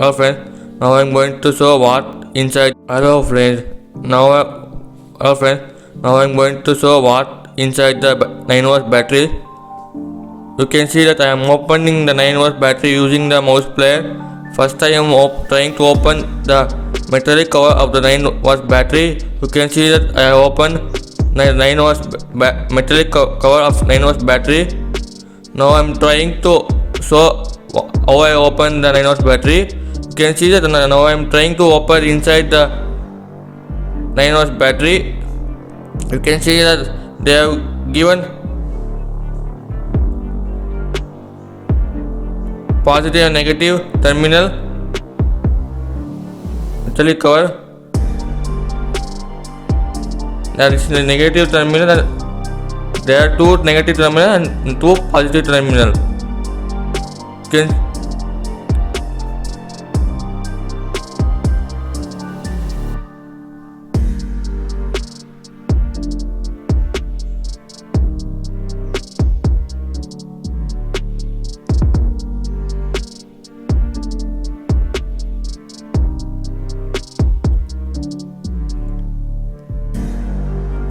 Hello friends, now I'm going to show what inside. Hello friends, hello friends, now I'm going to show what inside the 9 volts battery. You can see that I am opening the 9 volts battery using the mouse player. First I am trying to open the metallic cover of the 9 volts battery. You can see that I have opened 9 volts metallic cover of 9 volts battery. Now I am trying to show how I open the 9 volts battery. You can see that now I am trying to open inside the 9 volts battery. You can see that they have given positive and negative terminal metallic cover. There is the negative terminal and there are 2 negative terminal and 2 positive terminal.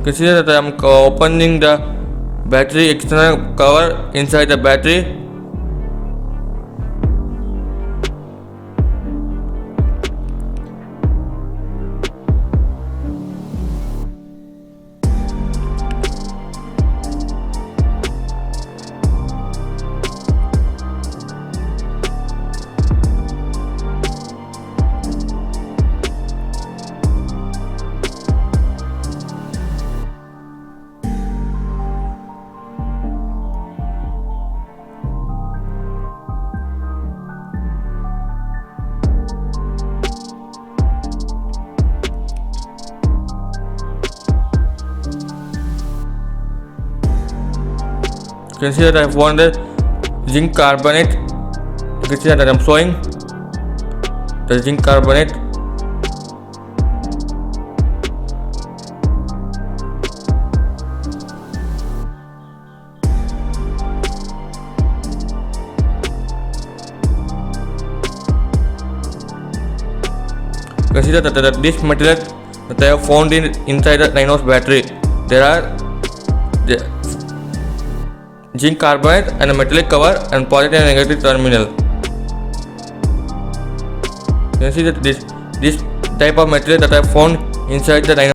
You can see that I am opening the battery external cover inside the battery. You can see that I have found the zinc carbonate. You can see that I am showing the zinc carbonate. You can see that this material that I have found inside the 9 volts battery. There are zinc carbonate and a metallic cover and positive and negative terminal. You can see that this type of material that I found inside the 9